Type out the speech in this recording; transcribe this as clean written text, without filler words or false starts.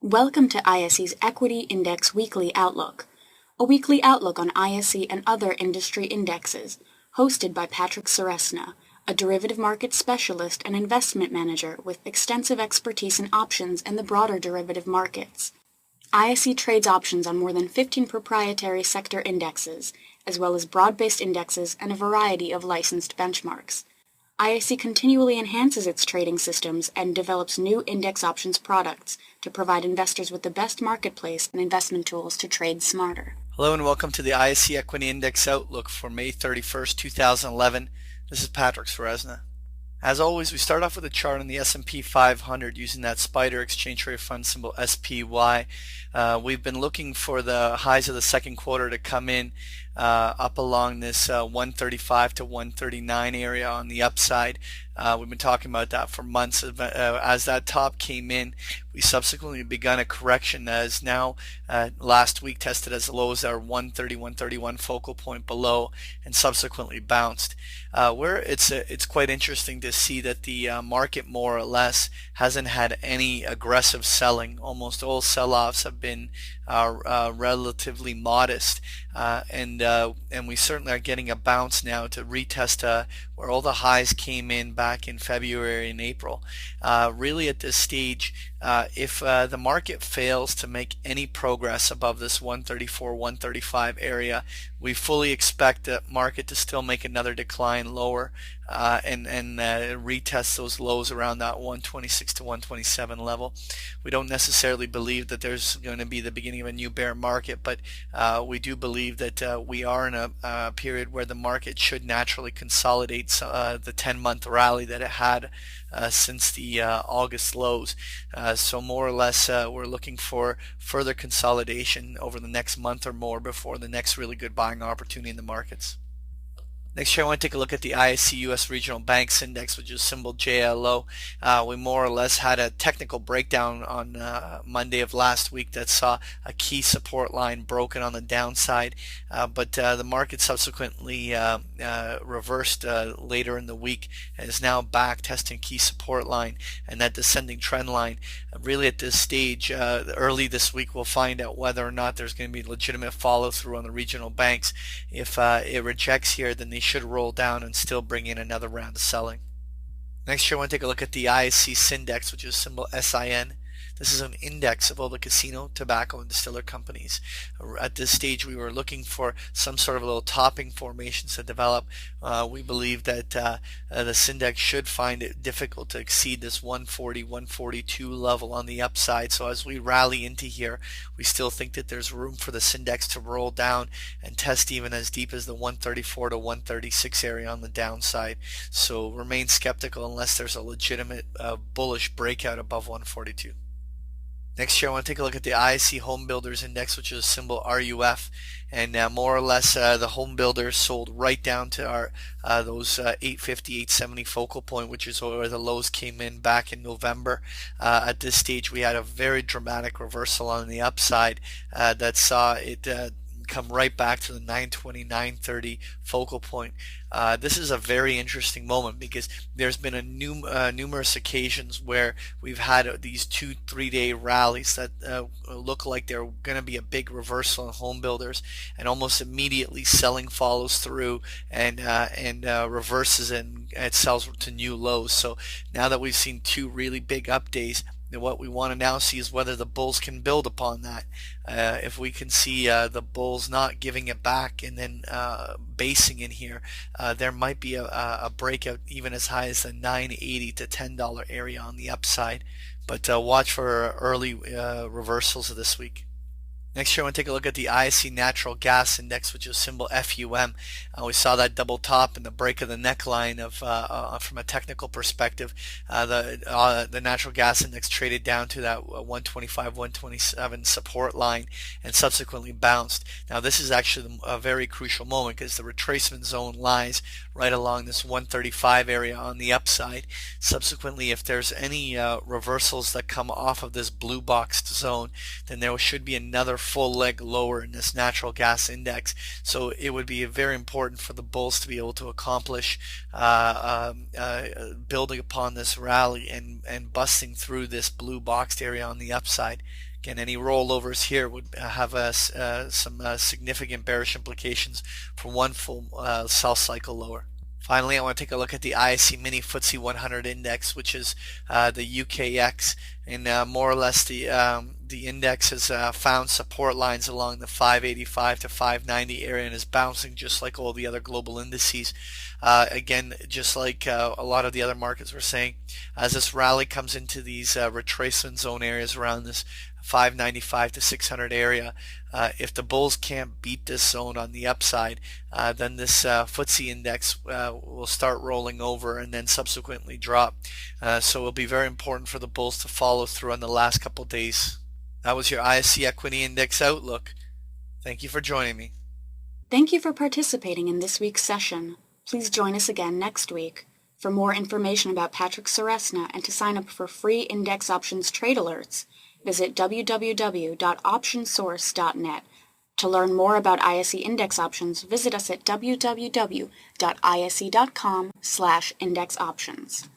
Welcome to ISE's Equity Index Weekly Outlook, a weekly outlook on ISE and other industry indexes, hosted by Patrick Ceresna, a derivative market specialist and investment manager with extensive expertise in options and the broader derivative markets. ISE trades options on more than 15 proprietary sector indexes, as well as broad-based indexes and a variety of licensed benchmarks. ISE continually enhances its trading systems and develops new index options products to provide investors with the best marketplace and investment tools to trade smarter. Hello and welcome to the ISE Equity Index Outlook for May 31st, 2011. This is Patrick Ceresna. As always, we start off with a chart on the S&P 500 using that SPDR exchange traded fund symbol SPY. We've been looking for the highs of the second quarter to come in up along this 135 to 139 area on the upside. We've been talking about that for months. As that top came in, we subsequently begun a correction that is now last week tested as low as our 130, 131 focal point below and subsequently bounced. Where it's quite interesting to see that the market more or less hasn't had any aggressive selling. Almost all sell-offs have been relatively modest, and we certainly are getting a bounce now to retest where all the highs came in back in February and April. Really at this stage, if the market fails to make any progress above this 134, 135 area, we fully expect the market to still make another decline lower and retest those lows around that 126 to 127 level. We don't necessarily believe that there's going to be the beginning of a new bear market, but we do believe that we are in a period where the market should naturally consolidate the 10-month rally that it had since the August lows. So more or less we're looking for further consolidation over the next month or more before the next really good buying opportunity in the markets. Next here I want to take a look at the ISE US Regional Banks Index, which is symbol JLO. We more or less had a technical breakdown on Monday of last week that saw a key support line broken on the downside, but the market subsequently reversed later in the week and is now back testing key support line and that descending trend line. Really at this stage, early this week, we'll find out whether or not there's going to be legitimate follow-through on the regional banks. If it rejects here, then they should roll down and still bring in another round of selling. Next here I want to take a look at the ISE Syndex, which is symbol SIN. This is an index of all the casino, tobacco, and distiller companies. At this stage, we were looking for some sort of a little topping formations to develop. We believe that the Syndex should find it difficult to exceed this 140, 142 level on the upside. So as we rally into here, we still think that there's room for the Syndex to roll down and test even as deep as the 134 to 136 area on the downside. So remain skeptical unless there's a legitimate bullish breakout above 142. Next here I want to take a look at the ISE Home Builders Index, which is a symbol RUF, and more or less the home builders sold right down to our those 850, 870 focal point, which is where the lows came in back in November. At this stage we had a very dramatic reversal on the upside that saw it come right back to the 920, 930 focal point. This is a very interesting moment because there's been numerous occasions where we've had these 2-3 day rallies that look like they're going to be a big reversal in home builders, and almost immediately selling follows through and reverses and it sells to new lows. So now that we've seen two really big up days, what we want to now see is whether the bulls can build upon that. If we can see the bulls not giving it back and then basing in here, there might be a breakout even as high as the $9.80 to $10 area on the upside. But watch for early reversals of this week. Next here I want to take a look at the ISE Natural Gas Index, which is symbol FUM. We saw that double top and the break of the neckline of from a technical perspective. The natural gas index traded down to that 125, 127 support line and subsequently bounced. Now this is actually a very crucial moment because the retracement zone lies right along this 135 area on the upside. Subsequently, if there's any reversals that come off of this blue boxed zone, then there should be another full leg lower in this natural gas index. So it would be very important for the bulls to be able to accomplish building upon this rally and busting through this blue boxed area on the upside. Again, any rollovers here would have some significant bearish implications for one full sell cycle lower. Finally, I want to take a look at the ISE Mini FTSE 100 Index, which is the UKX, and more or less the index has found support lines along the 585 to 590 area and is bouncing just like all the other global indices. Again, just like a lot of the other markets were saying, as this rally comes into these retracement zone areas around this 595 to 600 area, if the bulls can't beat this zone on the upside, then this FTSE index will start rolling over and then subsequently drop. So it'll be very important for the bulls to follow through on the last couple days. That was your ISE Equity Index Outlook. Thank you for joining me. Thank you for participating in this week's session. Please join us again next week. For more information about Patrick Ceresna and to sign up for free index options trade alerts, visit www.optionsource.net. To learn more about ISE index options, visit us at www.ise.com/indexoptions.